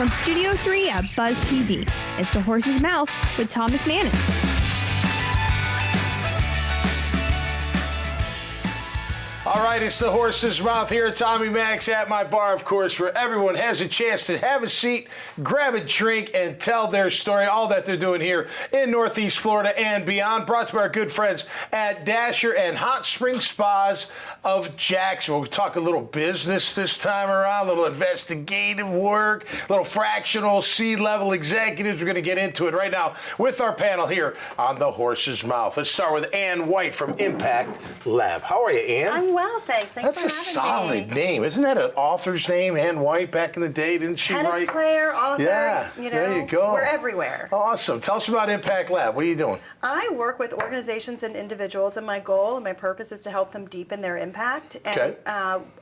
From Studio 3 at Buzz TV, it's The Horse's Mouth with Tom McManus. All right, it's The Horse's Mouth here at Tommy Max at my bar, of course, where everyone has a chance to have a seat, grab a drink, and tell their story, all that they're doing here in Northeast Florida and beyond. Brought to you by our good friends at Dasher and Hot Spring Spas of Jacksonville. We'll talk a little business this time around, a little investigative work, a little fractional C-level executives. We're going to get into it right now with our panel here on The Horse's Mouth. Let's start with Ann White from Impact Lab. How are you, Ann? I'm well, thanks. That's a solid name. Isn't that an author's name, Ann White, back in the day? Didn't she Tennis write? player, author, Yeah, there you go. We're everywhere. Awesome. Tell us about Impact Lab. What are you doing? I work with organizations and individuals, and my goal and my purpose is to help them deepen their impact. And Okay.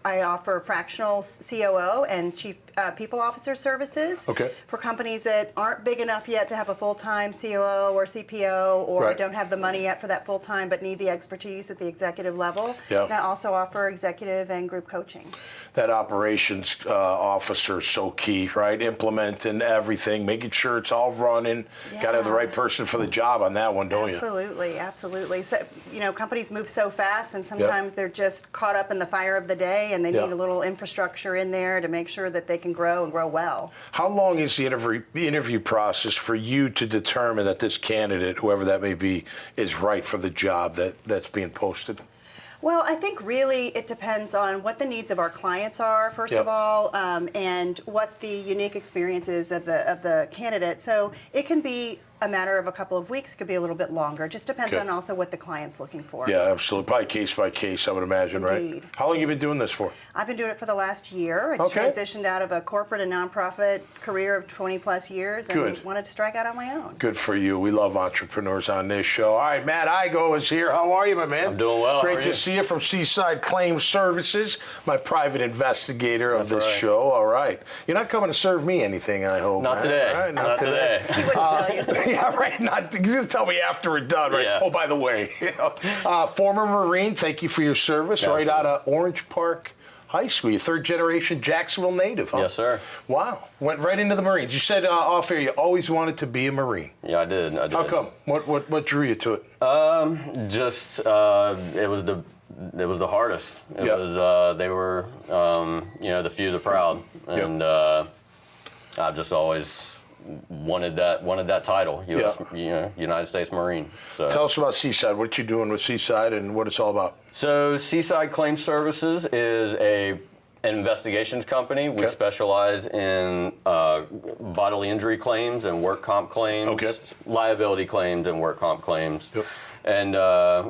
I offer fractional COO and Chief People Officer services for companies that aren't big enough yet to have a full-time COO or CPO or don't have the money yet for that full-time but need the expertise at the executive level. Yeah. And I also offer executive and group coaching. That operations officer is so key, right? Implementing everything, making sure it's all running. Yeah. Got to have the right person for the job on that one, don't you? Absolutely. So, companies move so fast, and sometimes they're just caught up in the fire of the day, and they need a little infrastructure in there to make sure that they can grow and grow well. How long is the interview process for you to determine that this candidate, whoever that may be, is right for the job that's being posted? Well, I think really it depends on what the needs of our clients are, first of all, and what the unique experiences of the candidate. So it can be a matter of a couple of weeks. It could be a little bit longer. Just depends on also what the client's looking for. Yeah, absolutely. Probably case by case, I would imagine, Indeed. right? How long have you been doing this for? I've been doing it for the last year. I transitioned out of a corporate and nonprofit career of 20 plus years and wanted to strike out on my own. Good for you. We love entrepreneurs on this show. All right, Matt Igou is here. How are you, my man? I'm doing well. Great to see you from Seaside Claims Services, my private investigator of this show. All right. You're not coming to serve me anything, I hope. Not today. Right? Not today. He wouldn't tell you. Yeah, right. Just tell me after we're done, right? Yeah. Oh, by the way, former Marine, thank you for your service, right out of Orange Park High School. You're third generation Jacksonville native, huh? Yes, sir. Wow. Went right into the Marines. You said off air you always wanted to be a Marine. Yeah, I did. How come? What drew you to it? It was the hardest. It was they were the few, the proud, and I've just always wanted that title, United States Marine. So. Tell us about Seaside. What you doing with Seaside and what it's all about? So Seaside Claims Services is an investigations company. We specialize in bodily injury claims and work comp claims, liability claims and work comp claims. And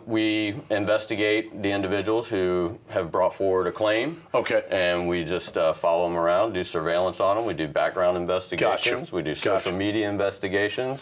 we investigate the individuals who have brought forward a claim. And we just follow them around, do surveillance on them. We do background investigations. We do social media investigations.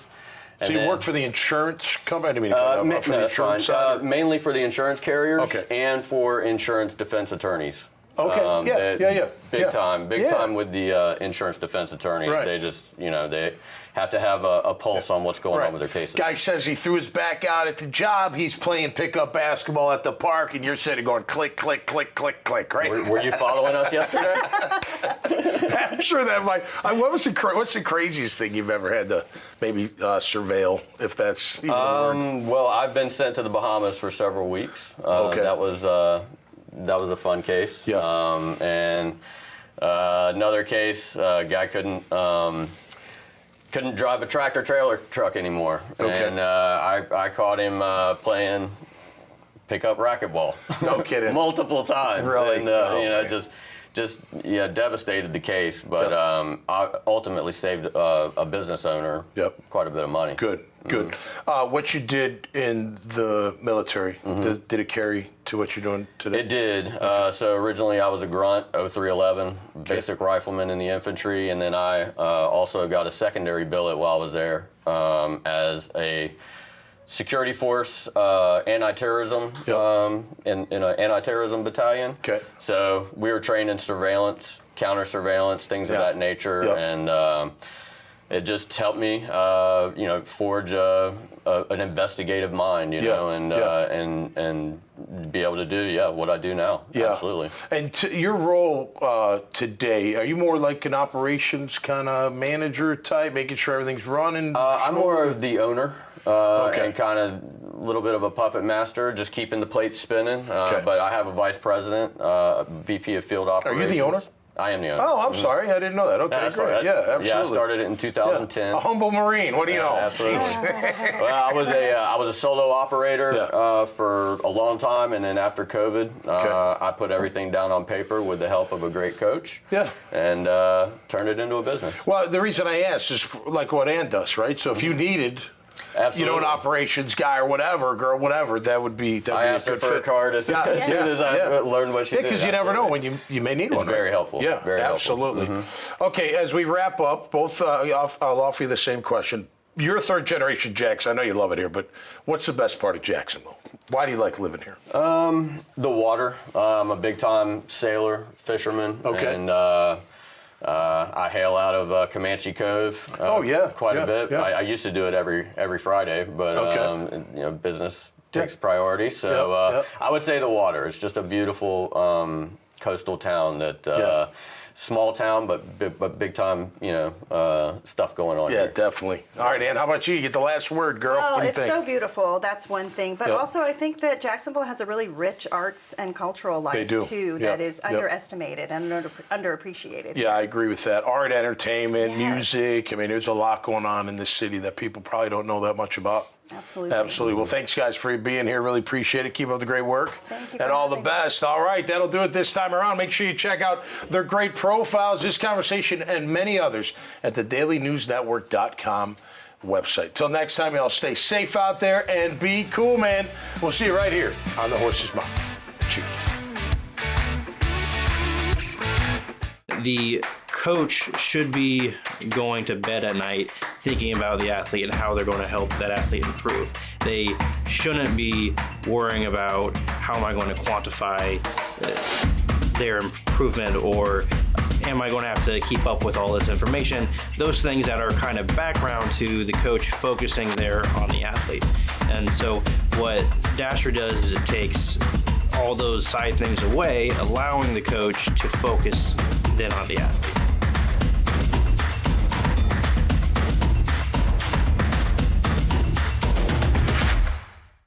So you work for the insurance company? I didn't mean to cut you off. For the insurance side? Mainly for the insurance carriers and for insurance defense attorneys. Big time with the insurance defense attorney. They just, they have to have a pulse on what's going on with their cases. Guy says he threw his back out at the job. He's playing pickup basketball at the park, and you're sitting going click, click, click, click, click, right? Were you following us yesterday? I'm sure that might. What's the craziest thing you've ever had to maybe surveil, if that's even a word? Well, I've been sent to the Bahamas for several weeks. That was a fun case. And another case, guy couldn't drive a tractor trailer truck anymore. And I caught him playing pickup racquetball. No kidding. Multiple times. Really? And just devastated the case, but I ultimately saved a business owner quite a bit of money. Good. What you did in the military, did it carry to what you're doing today? It did. So originally I was a grunt, 0311, basic rifleman in the infantry, and then I also got a secondary billet while I was there as a security force, anti-terrorism, in an anti-terrorism battalion. So we were trained in surveillance, counter-surveillance, things of that nature, and it just helped me, forge an investigative mind, and be able to do what I do now. Yeah. Absolutely. And your role today, are you more like an operations kind of manager type, making sure everything's running? I'm more of the owner. And kind of a little bit of a puppet master, just keeping the plates spinning. But I have a vice president, VP of field operations. Are you the owner? I am the owner. Oh, I'm sorry. I didn't know that. Okay, great. Yeah, absolutely. Yeah, I started it in 2010. A humble Marine. What do you know? Absolutely. Well, I was a solo operator for a long time, and then after COVID, I put everything down on paper with the help of a great coach. Yeah. And turned it into a business. Well, the reason I asked is like what Ann does, right? So if you needed... Absolutely. an operations guy or whatever, girl, whatever, that would be I asked her for a card as soon as I learned what she did. Because you never know when you may need one. It's very helpful. Yeah, very absolutely. Helpful. Mm-hmm. Okay, as we wrap up, both I'll offer you the same question. You're third generation Jackson. I know you love it here, but what's the best part of Jacksonville? Why do you like living here? The water. I'm a big time sailor, fisherman. Okay. And I hail out of Comanche Cove. Quite a bit. Yeah. I used to do it every Friday, but business takes priority. So I would say the water. It's just a beautiful coastal town that. Small town, but big time, stuff going on. Yeah, here. definitely. All right, Ann, how about you? You get the last word, girl. Well, What do you it's think? so beautiful. That's one thing. But also, I think that Jacksonville has a really rich arts and cultural life, too, that is underestimated and underappreciated. Yeah, I agree with that. Art, entertainment, music. I mean, there's a lot going on in this city that people probably don't know that much about. Absolutely. Well, thanks, guys, for being here. Really appreciate it. Keep up the great work. Thank you. And all the best. All right, that'll do it this time around. Make sure you check out their great profiles, this conversation, and many others at the dailynewsnetwork.com website. Till next time, y'all stay safe out there and be cool, man. We'll see you right here on The Horse's Mouth. Cheers. The coach should be going to bed at night thinking about the athlete and how they're going to help that athlete improve. They shouldn't be worrying about how am I going to quantify their improvement, or am I going to have to keep up with all this information? Those things that are kind of background to the coach focusing there on the athlete. And so what Dasher does is it takes all those side things away, allowing the coach to focus then on the athlete.